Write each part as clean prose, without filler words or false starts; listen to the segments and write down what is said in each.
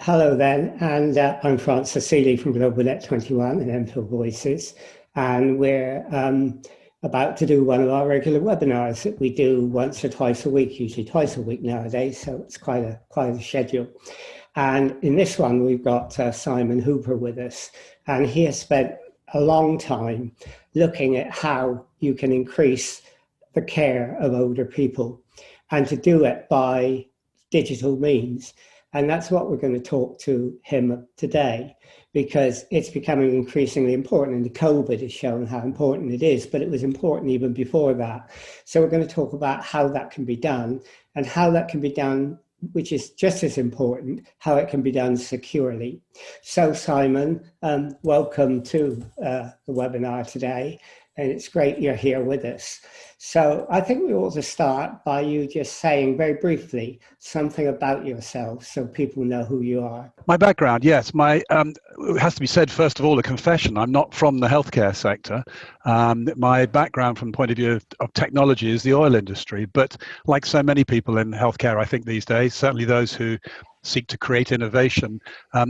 Hello then, and I'm Francis Seeley from Global Net 21 and MPhil Voices, and we're about to do one of our regular webinars that we do once or twice a week, usually twice a week nowadays, so it's quite a schedule. And in this one, we've got Simon Hooper with us, and he has spent a long time looking at how you can increase the care of older people, and to do it by digital means. And that's what we're going to talk to him today, because it's becoming increasingly important, and the COVID has shown how important it is, but it was important even before that. So we're going to talk about how that can be done, and how that can be done, which is just as important, how it can be done securely. So Simon, welcome to the webinar today, and it's great you're here with us. So I think we ought to start by you just saying very briefly something about yourself so people know who you are. My background, yes. It has to be said, first of all, a confession. I'm not from the healthcare sector. My background from the point of view of technology is the oil industry. But like so many people in healthcare, I think these days, certainly those who seek to create innovation,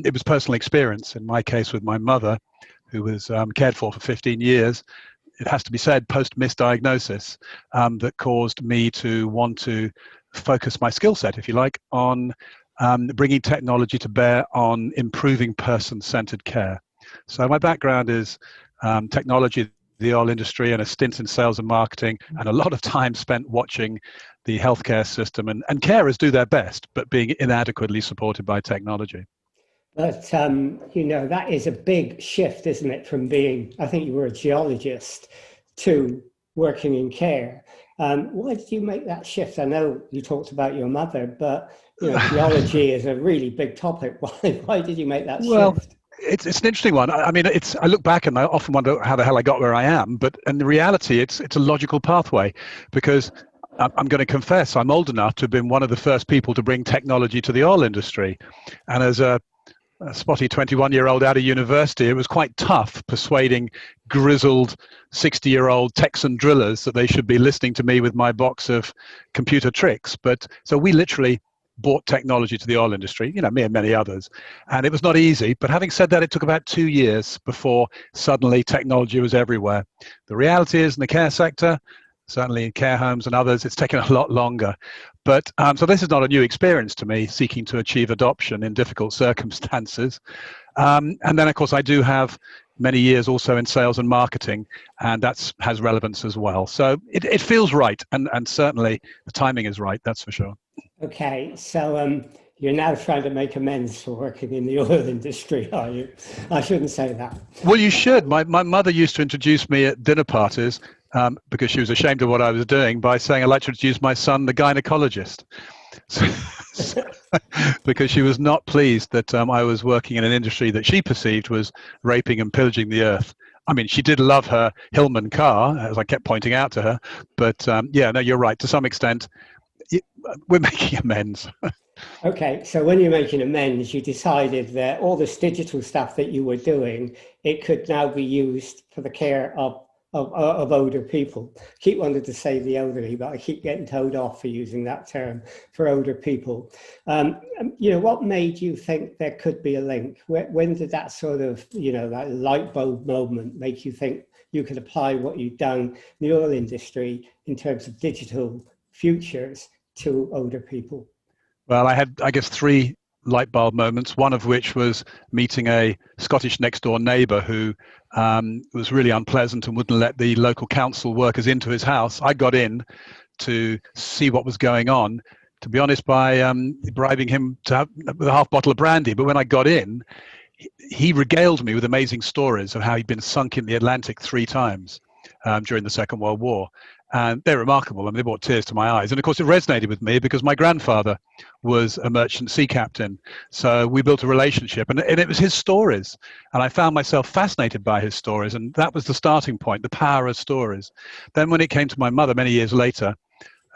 it was personal experience. In my case with my mother, who was cared for 15 years, it has to be said, post-misdiagnosis, that caused me to want to focus my skill set, if you like, on bringing technology to bear on improving person-centered care. So my background is technology, the oil industry, and a stint in sales and marketing, and a lot of time spent watching the healthcare system and carers do their best, but being inadequately supported by technology. But, you know, that is a big shift, isn't it, from being, I think you were a geologist, to working in care. Why did you make that shift? I know you talked about your mother, but, you know, geology is a really big topic. Why did you make that shift? It's an interesting one. I mean, I look back and I often wonder how the hell I got where I am, but in the reality, it's a logical pathway, because I'm going to confess I'm old enough to have been one of the first people to bring technology to the oil industry. And as a spotty 21-year-old out of university, it was quite tough persuading grizzled 60-year-old Texan drillers that they should be listening to me with my box of computer tricks. But so we literally brought technology to the oil industry, you know, me and many others. And it was not easy. But having said that, it took about 2 years before suddenly technology was everywhere. The reality is, in the care sector, certainly in care homes and others, it's taken a lot longer. But so this is not a new experience to me, seeking to achieve adoption in difficult circumstances. And then, of course, I do have many years also in sales and marketing, and that has relevance as well. So it feels right, and certainly the timing is right, that's for sure. Okay, so you're now trying to make amends for working in the oil industry, are you? I shouldn't say that. Well, you should. My mother used to introduce me at dinner parties, because she was ashamed of what I was doing, by saying I'd like to introduce my son, the gynecologist. Because she was not pleased that I was working in an industry that she perceived was raping and pillaging the earth. I mean, she did love her Hillman car, as I kept pointing out to her. But yeah, no, you're right. To some extent, we're making amends. Okay, so when you're making amends, you decided that all this digital stuff that you were doing, it could now be used for the care of older people. I keep wanting to say the elderly, but I keep getting told off for using that term for older people. You know, what made you think there could be a link? When did that sort of, you know, that light bulb moment make you think you could apply what you've done in the oil industry in terms of digital futures to older people? Well, I had, I guess, 3 light bulb moments, one of which was meeting a Scottish next door neighbour who was really unpleasant and wouldn't let the local council workers into his house. I got in to see what was going on, to be honest, by bribing him to have with a half bottle of brandy. But when I got in, he regaled me with amazing stories of how he'd been sunk in the Atlantic 3 times during the Second World War. And they're remarkable. I mean, they brought tears to my eyes. And of course, it resonated with me because my grandfather was a merchant sea captain. So we built a relationship, and it was his stories. And I found myself fascinated by his stories. And that was the starting point, the power of stories. Then when it came to my mother many years later,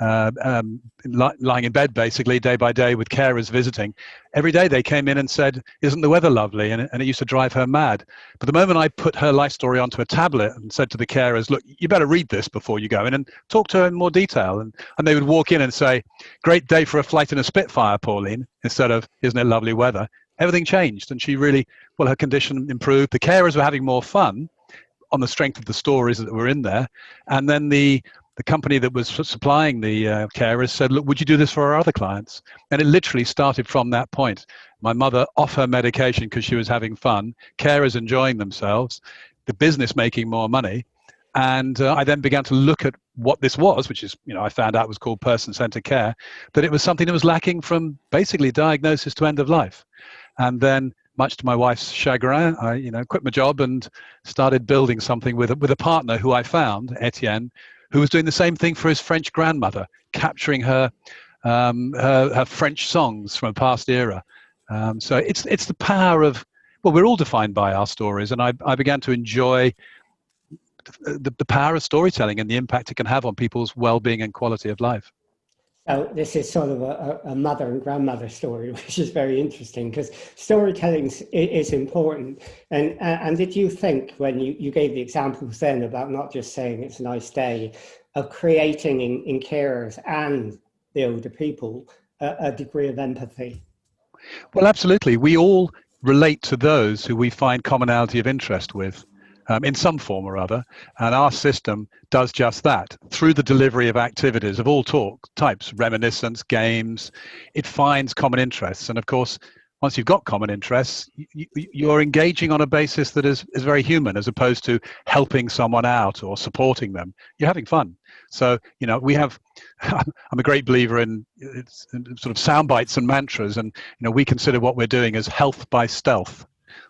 lying in bed basically day by day with carers visiting, every day they came in and said, "Isn't the weather lovely?" And it used to drive her mad. But the moment I put her life story onto a tablet and said to the carers, "Look, you better read this before you go in and talk to her in more detail," and they would walk in and say, "Great day for a flight in a Spitfire, Pauline," instead of "Isn't it lovely weather?" everything changed, and she really, well, her condition improved. The carers were having more fun on the strength of the stories that were in there. And then the company that was supplying the carers said, look, would you do this for our other clients? And it literally started from that point. My mother off her medication because she was having fun, carers enjoying themselves, the business making more money. And I then began to look at what this was, which is, I found out was called person-centered care, that it was something that was lacking from basically diagnosis to end of life. And then, much to my wife's chagrin, I quit my job and started building something with a partner who I found, Etienne, who was doing the same thing for his French grandmother, capturing her French songs from a past era. So it's the power of, well, we're all defined by our stories, and I began to enjoy the power of storytelling and the impact it can have on people's well-being and quality of life. So this is sort of a mother and grandmother story, which is very interesting because storytelling is important. And did you think, when you gave the examples then about not just saying it's a nice day, of creating in carers and the older people a degree of empathy? Well, absolutely. We all relate to those who we find commonality of interest with. In some form or other, and our system does just that through the delivery of activities of all types, reminiscence, games. It finds common interests, and of course, once you've got common interests, you're engaging on a basis that is very human, as opposed to helping someone out or supporting them. You're having fun. So we have. I'm a great believer in sort of sound bites and mantras, and we consider what we're doing as health by stealth.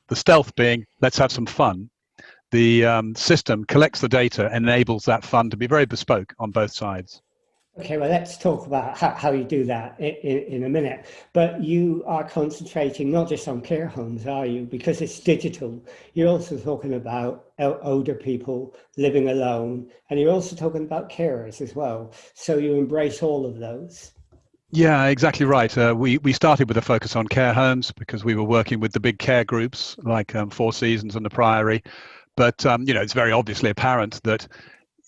The stealth being, let's have some fun. The system collects the data, enables that fun to be very bespoke on both sides. Okay, well, let's talk about how you do that in a minute. But you are concentrating not just on care homes, are you? Because it's digital. You're also talking about older people living alone, and you're also talking about carers as well. So you embrace all of those. Yeah, exactly right. We started with a focus on care homes because we were working with the big care groups like Four Seasons and the Priory. But it's very obviously apparent that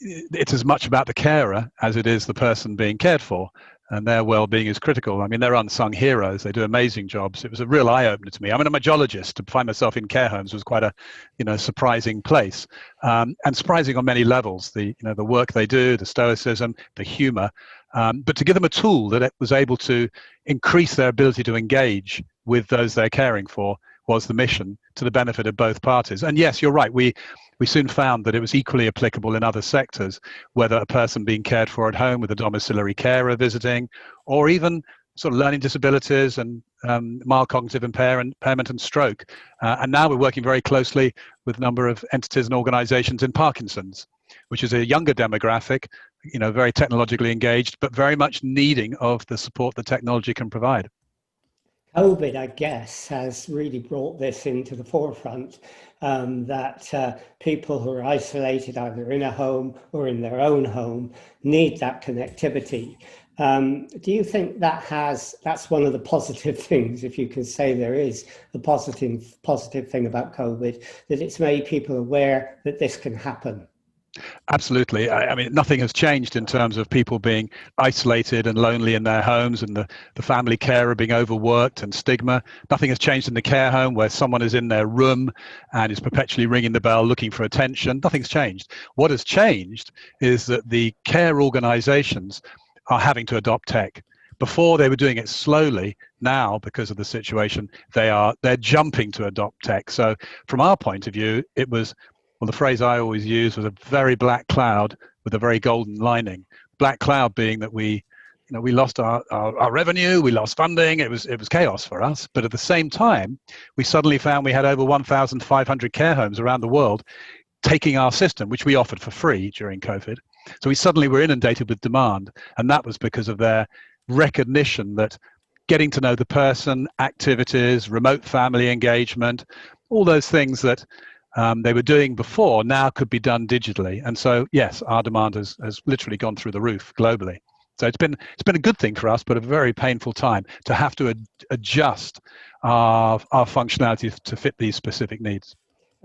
it's as much about the carer as it is the person being cared for, and their well-being is critical. I mean, they're unsung heroes. They do amazing jobs. It was a real eye-opener to me. I'm a geologist. To find myself in care homes was quite a surprising place, and surprising on many levels. The work they do, the stoicism, the humor, but to give them a tool that it was able to increase their ability to engage with those they're caring for was the mission, to the benefit of both parties. And yes, you're right. We soon found that it was equally applicable in other sectors, whether a person being cared for at home with a domiciliary carer visiting, or even sort of learning disabilities and mild cognitive impairment and stroke. And now we're working very closely with a number of entities and organizations in Parkinson's, which is a younger demographic, very technologically engaged, but very much needing of the support that technology can provide. COVID, I guess, has really brought this into the forefront, that people who are isolated either in a home or in their own home need that connectivity. Do you think that's one of the positive things, if you can say there is a positive thing about COVID, that it's made people aware that this can happen? Absolutely. I mean, nothing has changed in terms of people being isolated and lonely in their homes, and the family carer being overworked and stigma. Nothing has changed in the care home where someone is in their room and is perpetually ringing the bell looking for attention. Nothing's changed. What has changed is that the care organizations are having to adopt tech. Before they were doing it slowly. Now, because of the situation, they're jumping to adopt tech. So from our point of view, it was, well, the phrase I always use was a very black cloud with a very golden lining. Black cloud being that we lost our revenue, we lost funding, it was chaos for us. But at the same time, we suddenly found we had over 1,500 care homes around the world taking our system, which we offered for free during COVID. So we suddenly were inundated with demand. And that was because of their recognition that getting to know the person, activities, remote family engagement, all those things that they were doing before now could be done digitally. And so, yes, our demand has literally gone through the roof globally. So it's been a good thing for us, but a very painful time to have to adjust our functionality to fit these specific needs.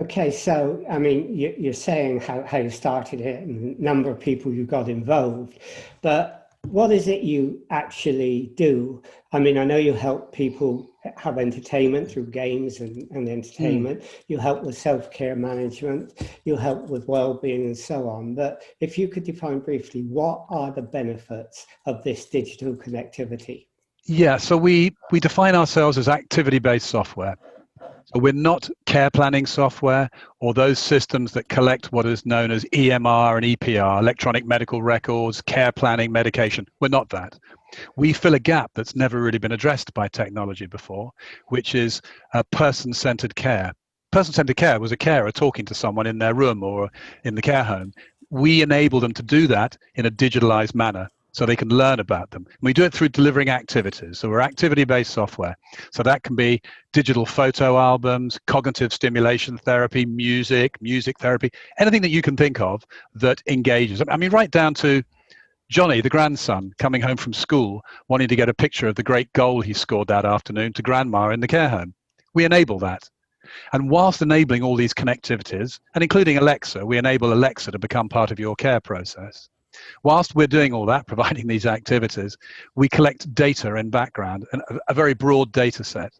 Okay, so I mean, you're saying how you started it and the number of people you got involved, but what is it you actually do? I mean, I know you help people have entertainment through games and entertainment. You help with self-care management. You help with well-being and so on. But if you could define briefly, what are the benefits of this digital connectivity? Yeah, so we define ourselves as activity-based software. So we're not care planning software or those systems that collect what is known as EMR and EPR, electronic medical records, care planning, medication. We're not that. We fill a gap that's never really been addressed by technology before, which is person-centered care. Person-centered care was a carer talking to someone in their room or in the care home. We enable them to do that in a digitalized manner, so they can learn about them. And we do it through delivering activities. So we're activity-based software. So that can be digital photo albums, cognitive stimulation therapy, music therapy, anything that you can think of that engages. I mean, right down to Johnny, the grandson, coming home from school, wanting to get a picture of the great goal he scored that afternoon to grandma in the care home. We enable that. And whilst enabling all these connectivities, and including Alexa, we enable Alexa to become part of your care process. Whilst we're doing all that, providing these activities, we collect data in background, and a very broad data set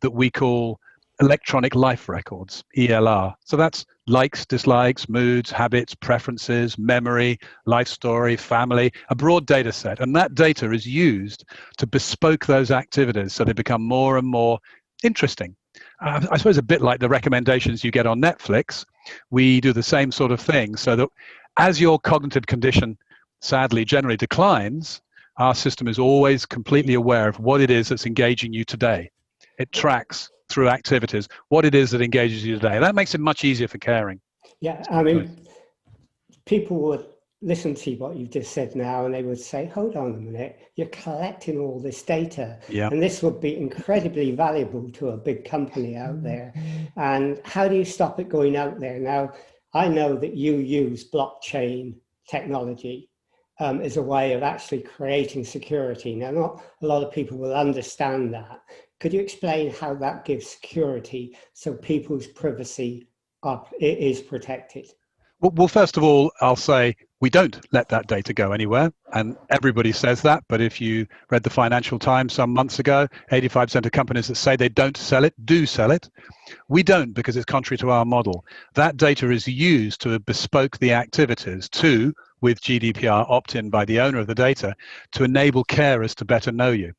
that we call electronic life records, ELR. So that's likes, dislikes, moods, habits, preferences, memory, life story, family, a broad data set. And that data is used to bespoke those activities so they become more and more interesting. I suppose a bit like the recommendations you get on Netflix, we do the same sort of thing, so that as your cognitive condition sadly generally declines, our system is always completely aware of what it is that's engaging you today. It tracks through activities what it is that engages you today. That makes it much easier for caring. Yeah, I mean, people would listen to what you've just said now and they would say, hold on a minute, you're collecting all this data. Yeah. And this would be incredibly valuable to a big company out there. And how do you stop it going out there? Now, I know that you use blockchain technology as a way of actually creating security. Now, not a lot of people will understand that. Could you explain how that gives security so people's privacy is protected? Well, first of all, I'll say we don't let that data go anywhere, and everybody says that, but if you read the Financial Times some months ago, 85% of companies that say they don't sell it do sell it. We don't, because it's contrary to our model. That data is used to bespoke the activities to, with GDPR opt-in by the owner of the data, to enable carers to better know you.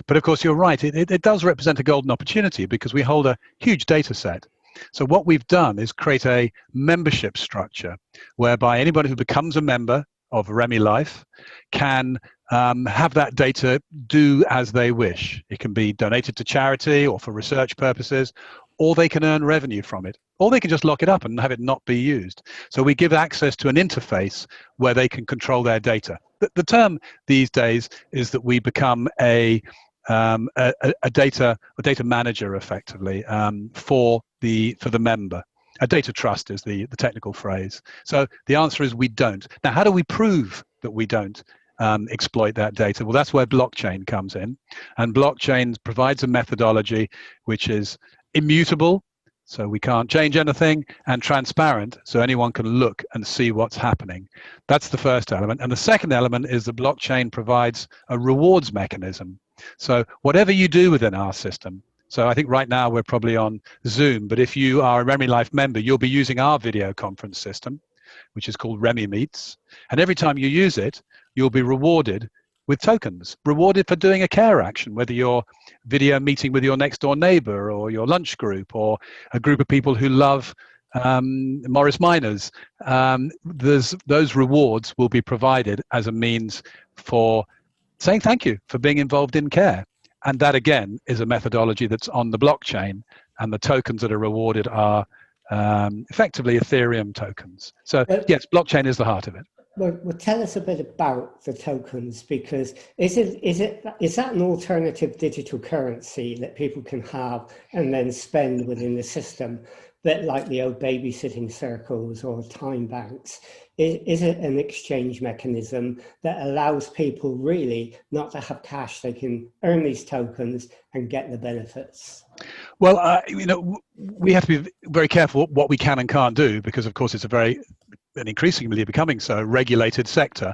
But of course, you're right, it does represent a golden opportunity because we hold a huge data set. So what we've done is create a membership structure whereby anybody who becomes a member of Remy Life can have that data do as they wish. It can be donated to charity or for research purposes, or they can earn revenue from it, or they can just lock it up and have it not be used. So we give access to an interface where they can control their data. The term these days is that we become a data manager effectively for the member. A data trust is the technical phrase. So the answer is we don't. Now, how do we prove that we don't exploit that data? Well, that's where blockchain comes in. And blockchain provides a methodology which is immutable, so we can't change anything, and transparent, so anyone can look and see what's happening. That's the first element. And the second element is the blockchain provides a rewards mechanism. So whatever you do within our system, so I think right now we're probably on Zoom, but if you are a Remy Life member, you'll be using our video conference system, which is called Remy Meets. And every time you use it, you'll be rewarded with tokens, rewarded for doing a care action, whether you're video meeting with your next door neighbor or your lunch group or a group of people who love Morris Miners. Those rewards will be provided as a means for saying thank you for being involved in care. And that, again, is a methodology that's on the blockchain, and the tokens that are rewarded are effectively Ethereum tokens. So yes, blockchain is the heart of it. Well, tell us a bit about the tokens, because is that an alternative digital currency that people can have and then spend within the system, that like the old babysitting circles or time banks? Is it an exchange mechanism that allows people really not to have cash? They can earn these tokens and get the benefits. Well, we have to be very careful what we can and can't do, because of course it's a very and increasingly becoming so, regulated sector.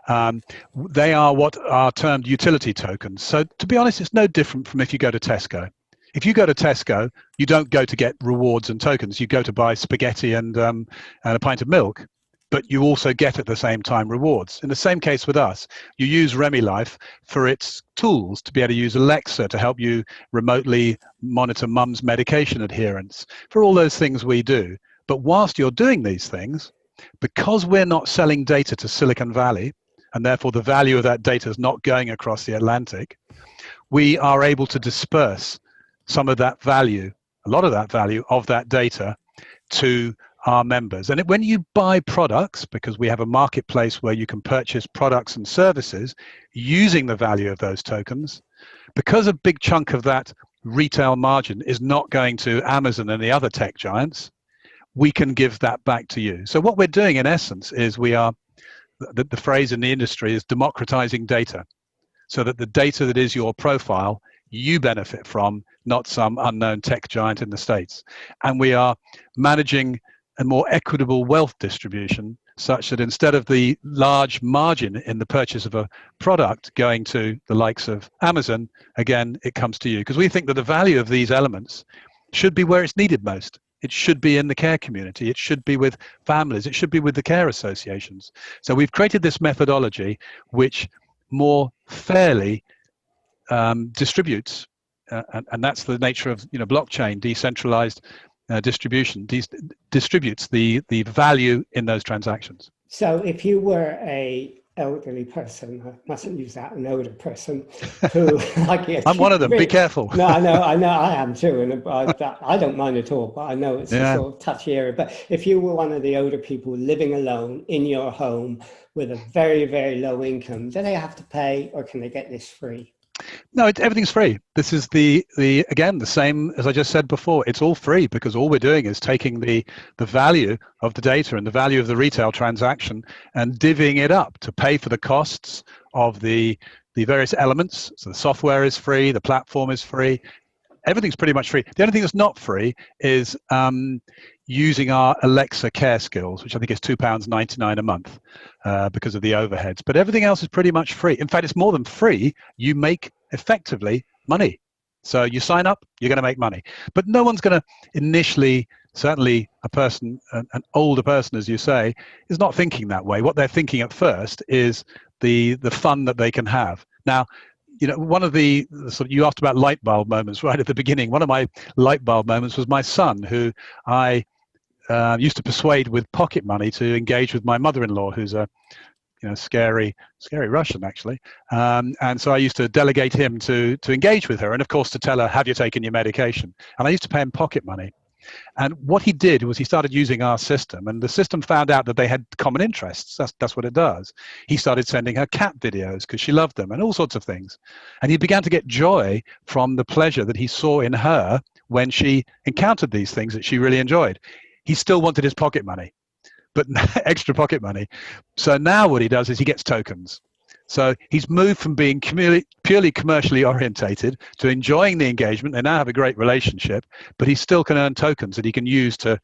They are what are termed utility tokens. So to be honest, it's no different from if you go to Tesco. If you go to Tesco, you don't go to get rewards and tokens. You go to buy spaghetti and a pint of milk, but you also get at the same time rewards. In the same case with us, you use RemiLife for its tools to be able to use Alexa to help you remotely monitor mum's medication adherence, for all those things we do. But whilst you're doing these things, because we're not selling data to Silicon Valley, and therefore the value of that data is not going across the Atlantic, we are able to disperse some of that value, a lot of that value of that data, to our members. And when you buy products, because we have a marketplace where you can purchase products and services using the value of those tokens, because a big chunk of that retail margin is not going to Amazon and the other tech giants, we can give that back to you. So what we're doing in essence is the phrase in the industry is democratizing data, so that the data that is your profile, you benefit from, not some unknown tech giant in the States. And we are managing a more equitable wealth distribution, such that instead of the large margin in the purchase of a product going to the likes of Amazon, again, it comes to you. Because we think that the value of these elements should be where it's needed most. It should be in the care community. It should be with families. It should be with the care associations. So we've created this methodology which more fairly distributes, and that's the nature of blockchain, decentralized distribution, distributes the value in those transactions. So if you were a elderly person, I mustn't use that, an older person who like I'm one of them, be careful. No, I know I am too, and I don't mind at all, but I know it's a sort of touchy area. But if you were one of the older people living alone in your home with a very, very low income, do they have to pay, or can they get this free? No, everything's free. This is again, the same as I just said before. It's all free because all we're doing is taking the value of the data and the value of the retail transaction and divvying it up to pay for the costs of the various elements. So the software is free, the platform is free, everything's pretty much free. The only thing that's not free is using our Alexa care skills, which I think is £2.99 a month because of the overheads. But everything else is pretty much free. In fact, it's more than free. You make effectively money. So you sign up, you're going to make money. But no one's going to initially, certainly a person, an older person, as you say, is not thinking that way. What they're thinking at first is the fun that they can have. Now, one of the sort of, you asked about light bulb moments right at the beginning. One of my light bulb moments was my son, who I used to persuade with pocket money to engage with my mother-in-law, who's a scary Russian actually, and so I used to delegate him to engage with her, and of course to tell her, have you taken your medication? And I used to pay him pocket money. And what he did was he started using our system, and the system found out that they had common interests. That's what it does. He started sending her cat videos because she loved them and all sorts of things. And he began to get joy from the pleasure that he saw in her when she encountered these things that she really enjoyed. He still wanted his pocket money, but extra pocket money. So now what he does is he gets tokens. So he's moved from being purely commercially orientated to enjoying the engagement. They now have a great relationship, but he still can earn tokens that he can use to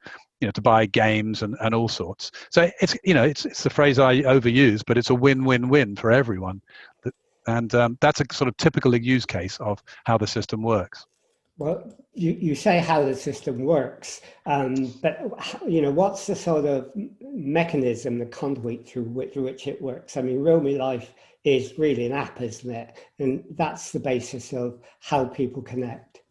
buy games and all sorts. So it's the phrase I overuse, but it's a win-win-win for everyone. And that's a sort of typical use case of how the system works. Well, you say how the system works, but what's the sort of mechanism, the conduit through which it works? I mean, RemiLife is really an app, isn't it? And that's the basis of how people connect.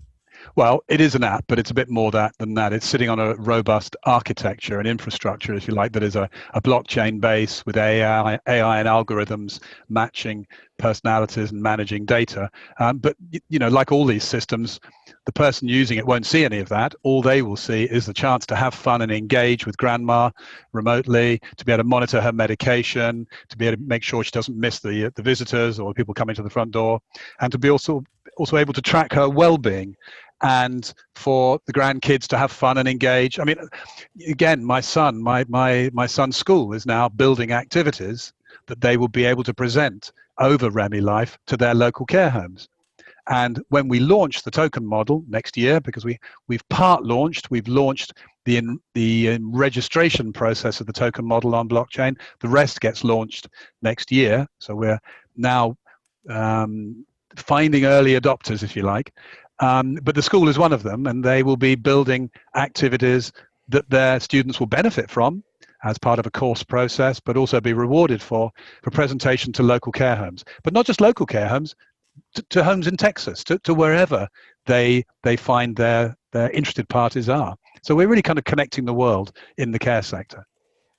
Well, it is an app, but it's a bit more than that. It's sitting on a robust architecture and infrastructure, if you like, that is a blockchain base with AI and algorithms matching personalities and managing data. But like all these systems, the person using it won't see any of that. All they will see is the chance to have fun and engage with grandma remotely, to be able to monitor her medication, to be able to make sure she doesn't miss the visitors or people coming to the front door, and to be also able to track her well-being, and for the grandkids to have fun and engage. I mean, again, my son's school is now building activities that they will be able to present over RemiLife to their local care homes. And when we launch the token model next year, because we've we've launched the registration process of the token model on blockchain. The rest gets launched next year. So we're now finding early adopters, if you like. But the school is one of them, and they will be building activities that their students will benefit from as part of a course process, but also be rewarded for presentation to local care homes. But not just local care homes, to homes in Texas, to wherever they find their interested parties are. So we're really kind of connecting the world in the care sector.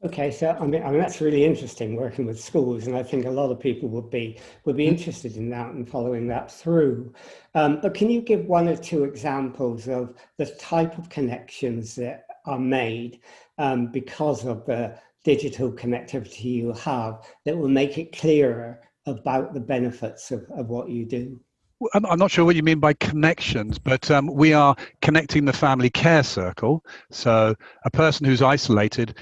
Okay, so I mean that's really interesting, working with schools, and I think a lot of people would be interested in that and following that through. But can you give one or two examples of the type of connections that are made because of the digital connectivity you have that will make it clearer about the benefits of what you do? I'm not sure what you mean by connections, but we are connecting the family care circle. So a person who's isolated,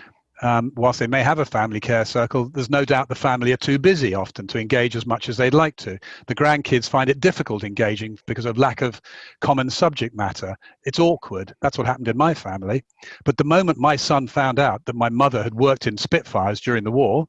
whilst they may have a family care circle, there's no doubt the family are too busy often to engage as much as they'd like to. The grandkids find it difficult engaging because of lack of common subject matter. It's awkward. That's what happened in my family. But the moment my son found out that my mother had worked in Spitfires during the war,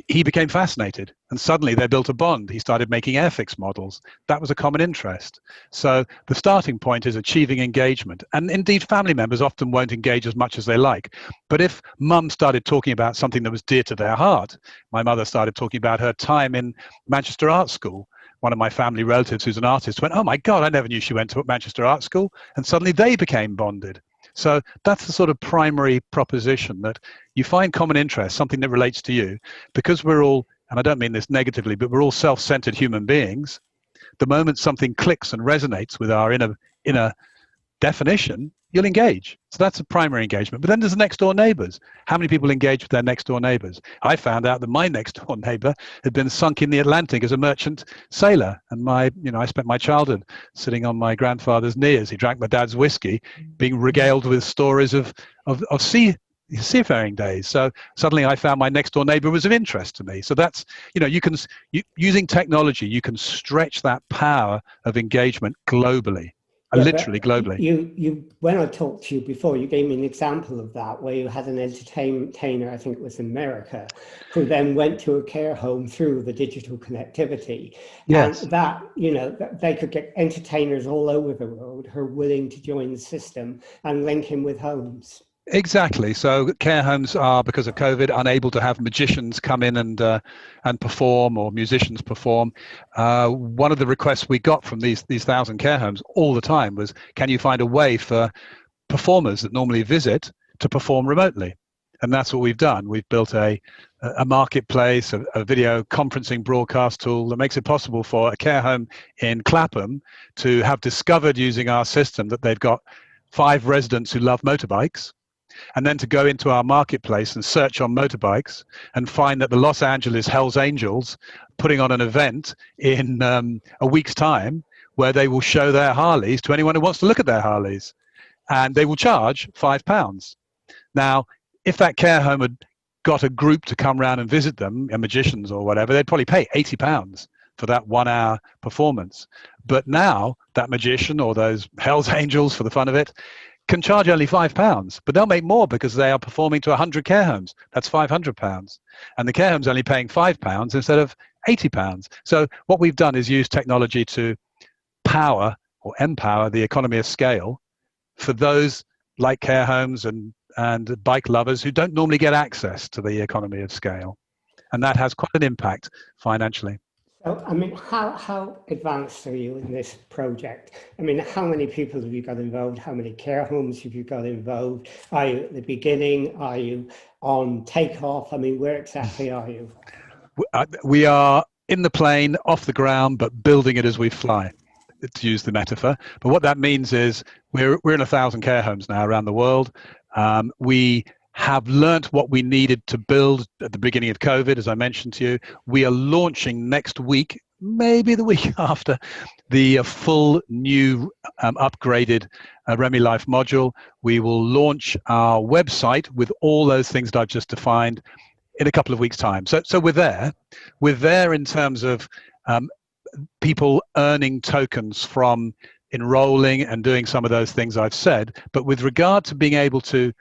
he became fascinated, and suddenly they built a bond. He started making airfix models. That was a common interest. So the starting point is achieving engagement. And indeed, family members often won't engage as much as they like. But if mum started talking about something that was dear to their heart, my mother started talking about her time in Manchester Art School. One of my family relatives who's an artist went, "Oh my God, I never knew she went to Manchester Art School." And suddenly they became bonded. So that's the sort of primary proposition, that you find common interest, something that relates to you, because we're all, and I don't mean this negatively, but we're all self-centered human beings. The moment something clicks and resonates with our inner definition, you'll engage. So that's a primary engagement. But then there's the next door neighbors. How many people engage with their next door neighbors? I found out that my next door neighbor had been sunk in the Atlantic as a merchant sailor. And I spent my childhood sitting on my grandfather's knee as he drank my dad's whiskey, being regaled with stories of seafaring days. So suddenly I found my next door neighbor was of interest to me. So that's, using technology, you can stretch that power of engagement globally. Yeah, literally globally. You when I talked to you before, you gave me an example of that, where you had an entertainer, I think it was in America, who then went to a care home through the digital connectivity. Yes. And that, they could get entertainers all over the world who are willing to join the system and link in with homes. Exactly. So care homes are, because of COVID, unable to have magicians come in and perform, or musicians perform. One of the requests we got from these 1,000 care homes all the time was, can you find a way for performers that normally visit to perform remotely? And that's what we've done. We've built a marketplace, a video conferencing broadcast tool that makes it possible for a care home in Clapham to have discovered, using our system, that they've got 5 residents who love motorbikes, and then to go into our marketplace and search on motorbikes and find that the Los Angeles Hells Angels putting on an event in a week's time where they will show their Harleys to anyone who wants to look at their Harleys, and they will charge £5. Now, if that care home had got a group to come around and visit them, magicians or whatever, they'd probably pay £80 for that 1 hour performance. But now that magician, or those Hells Angels for the fun of it, can charge only £5, but they'll make more because they are performing to 100 care homes. That's £500. And the care home's only paying £5 instead of £80. So what we've done is use technology to power or empower the economy of scale for those like care homes and bike lovers who don't normally get access to the economy of scale. And that has quite an impact financially. So, I mean, how advanced are you in this project? I mean, how many people have you got involved? How many care homes have you got involved? Are you at the beginning? Are you on takeoff? I mean, where exactly are you? We are in the plane, off the ground, but building it as we fly, to use the metaphor. But what that means is we're in 1,000 care homes now around the world. We have learnt what we needed to build at the beginning of COVID, as I mentioned to you. We are launching next week, maybe the week after, the full new upgraded Remy Life module. We will launch our website with all those things that I've just defined in a couple of weeks' time. So we're there. We're there in terms of people earning tokens from enrolling and doing some of those things I've said. But with regard to being able to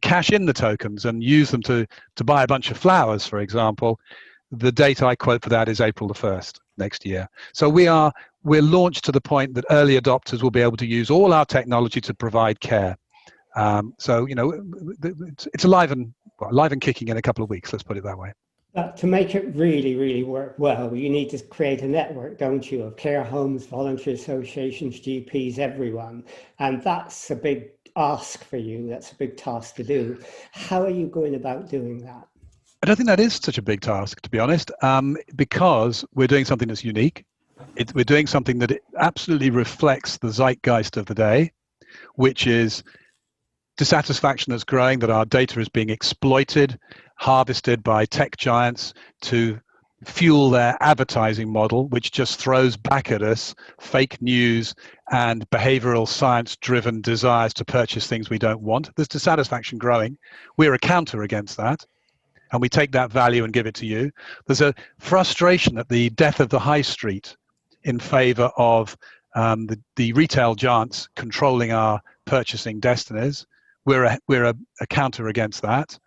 cash in the tokens and use them to buy a bunch of flowers, for example, the date I quote for that is April the 1st next year. So we're launched to the point that early adopters will be able to use all our technology to provide care. So, you know, it's alive and kicking in a couple of weeks, let's put it that way. But to make it really, really work well, you need to create a network, don't you, of care homes, voluntary associations, GPs, everyone. And that's a big ask for you. That's a big task to do. How are you going about doing that? I don't think that is such a big task, to be honest, because we're doing something that's unique. We're doing something that absolutely reflects the zeitgeist of the day, which is dissatisfaction that's growing, that our data is being exploited, harvested by tech giants to fuel their advertising model, which just throws back at us fake news and behavioral science-driven desires to purchase things we don't want. There's dissatisfaction growing. We're a counter against that, and we take that value and give it to you. There's a frustration at the death of the high street in favor of the retail giants controlling our purchasing destinies. We're a counter against that.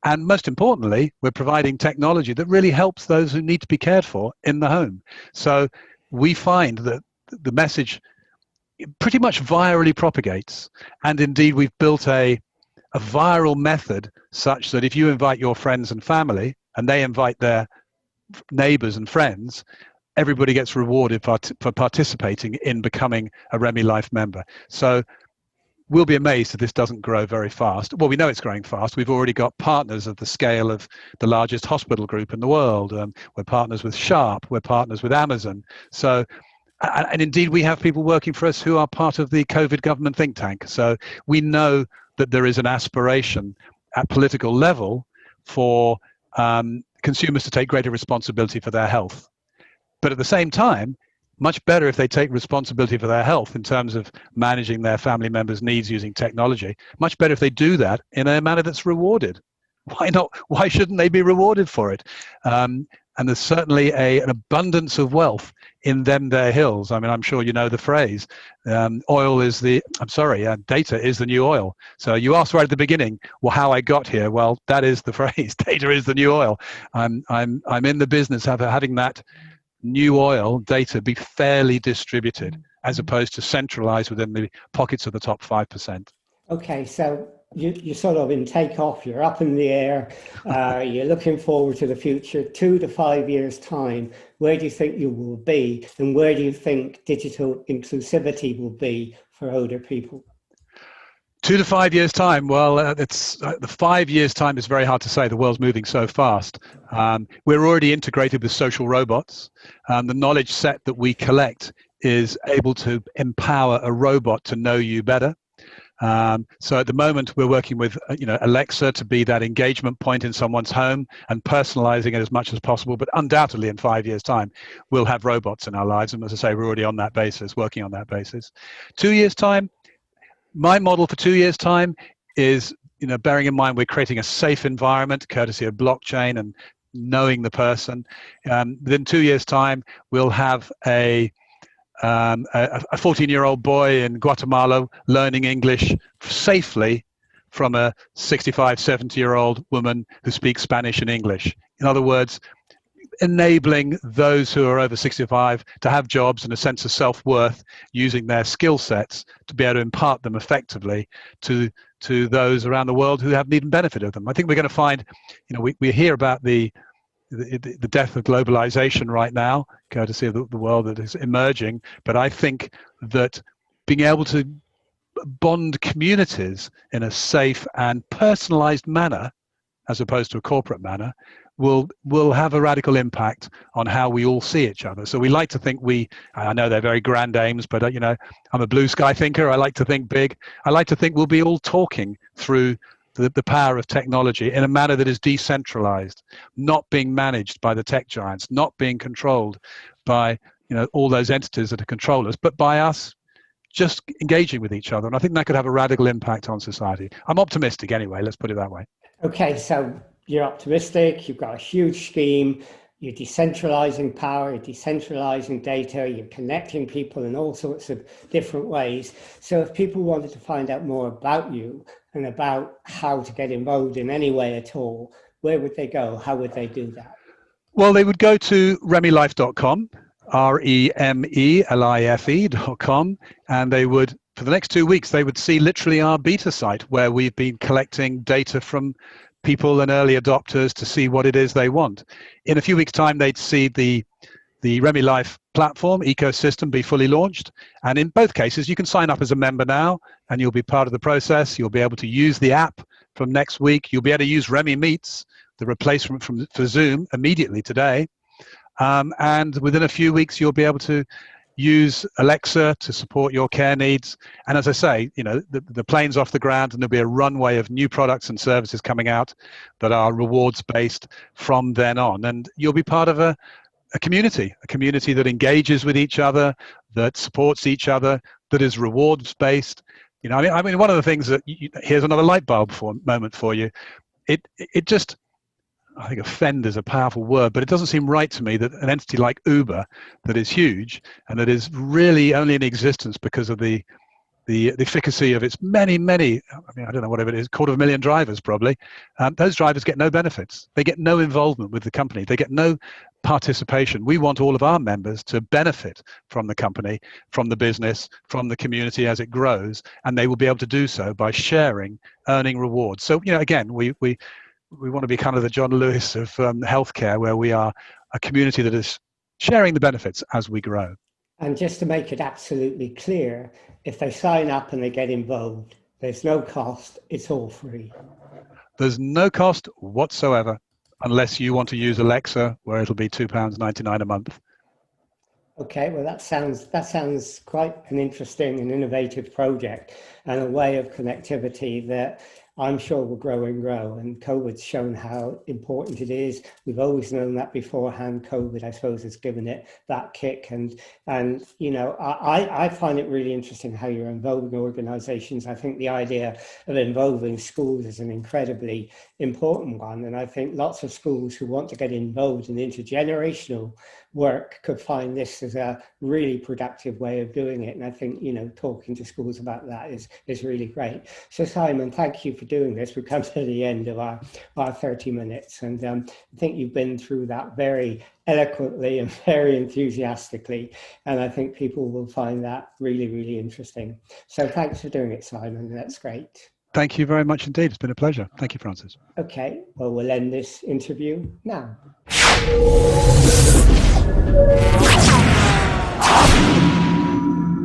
And most importantly, we're providing technology that really helps those who need to be cared for in the home. So we find that the message pretty much virally propagates. And indeed, we've built a viral method such that if you invite your friends and family and they invite their neighbors and friends, everybody gets rewarded for participating in becoming a Remy Life member. So we'll be amazed if this doesn't grow very fast. Well, we know it's growing fast. We've already got partners of the scale of the largest hospital group in the world. We're partners with Sharp. We're partners with Amazon. So, and indeed, we have people working for us who are part of the COVID government think tank. So we know that there is an aspiration at political level for consumers to take greater responsibility for their health. But at the same time, much better if they take responsibility for their health in terms of managing their family members' needs using technology. Much better if they do that in a manner that's rewarded. Why not? Why shouldn't they be rewarded for it? And there's certainly an abundance of wealth in them their hills. I mean, I'm sure you know the phrase, data is the new oil. So you asked right at the beginning, well, how I got here. Well, that is the phrase, data is the new oil. I'm in the business of having that new oil data be fairly distributed as opposed to centralized within the pockets of the top 5%. Okay, so you're sort of in takeoff, you're up in the air, you're looking forward to the future. 2 to 5 years' time, where do you think you will be, and where do you think digital inclusivity will be for older people? 2 to 5 years' time. Well, it's the 5 years' time is very hard to say. The world's moving so fast. We're already integrated with social robots. The knowledge set that we collect is able to empower a robot to know you better. So at the moment, we're working with Alexa to be that engagement point in someone's home and personalizing it as much as possible. But undoubtedly, in 5 years' time, we'll have robots in our lives. And as I say, we're already on that basis, working on that basis. 2 years' time. My model for 2 years' time is, bearing in mind we're creating a safe environment, courtesy of blockchain and knowing the person. Within 2 years' time, we'll have a 14-year-old boy in Guatemala learning English safely from a 65, 70-year-old woman who speaks Spanish and English. In other words, enabling those who are over 65 to have jobs and a sense of self-worth using their skill sets to be able to impart them effectively to those around the world who have need and benefit of them. I think we're going to find, we hear about the death of globalization right now, courtesy of the world that is emerging. But I think that being able to bond communities in a safe and personalized manner, as opposed to a corporate manner, will have a radical impact on how we all see each other. So we like to think I know they're very grand aims, but I'm a blue sky thinker. I like to think big. I like to think we'll be all talking through the power of technology in a manner that is decentralized, not being managed by the tech giants, not being controlled by all those entities that control us, but by us just engaging with each other. And I think that could have a radical impact on society. I'm optimistic anyway, let's put it that way. Okay, so you're optimistic, you've got a huge scheme. you're decentralizing power, you're decentralizing data, you're connecting people in all sorts of different ways. So if people wanted to find out more about you and about how to get involved in any way at all, where would they go? How would they do that? Well, they would go to remelife.com, remelife.com, and they would, for the next 2 weeks, they would see literally our beta site where we've been collecting data from people and early adopters to see what it is they want. In a few weeks' time, they'd see the RemiLife platform ecosystem be fully launched. And in both cases, you can sign up as a member now, and you'll be part of the process. You'll be able to use the app from next week. You'll be able to use Remi Meets, the replacement for Zoom, immediately today. And within a few weeks, you'll be able to use Alexa to support your care needs. And as I say, the plane's off the ground, and there'll be a runway of new products and services coming out that are rewards based from then on. And you'll be part of a community that engages with each other, that supports each other, that is rewards based. I mean, one of the things that here's another light bulb moment for you. It just, I think offend is a powerful word, but it doesn't seem right to me that an entity like Uber, that is huge and that is really only in existence because of the efficacy of its many, I mean, I don't know, whatever it is, 250,000 drivers probably, those drivers get no benefits. They get no involvement with the company. They get no participation. We want all of our members to benefit from the company, from the business, from the community as it grows, and they will be able to do so by sharing, earning rewards. So, again, we want to be kind of the John Lewis of healthcare, where we are a community that is sharing the benefits as we grow. And just to make it absolutely clear, if they sign up and they get involved, there's no cost, it's all free. There's no cost whatsoever, unless you want to use Alexa, where it'll be £2.99 a month. Okay, well, that sounds quite an interesting and innovative project, and a way of connectivity that I'm sure will grow and grow. And COVID's shown how important it is. We've always known that beforehand. COVID, I suppose, has given it that kick. And I find it really interesting how you're involving organizations. I think the idea of involving schools is an incredibly important one. And I think lots of schools who want to get involved in intergenerational work could find this as a really productive way of doing it. And I think, talking to schools about that is really great. So Simon, thank you for doing this. We've come to the end of our 30 minutes. And I think you've been through that very eloquently and very enthusiastically. And I think people will find that really, really interesting. So thanks for doing it, Simon. That's great. Thank you very much indeed. It's been a pleasure. Thank you, Francis. Okay, well, we'll end this interview now.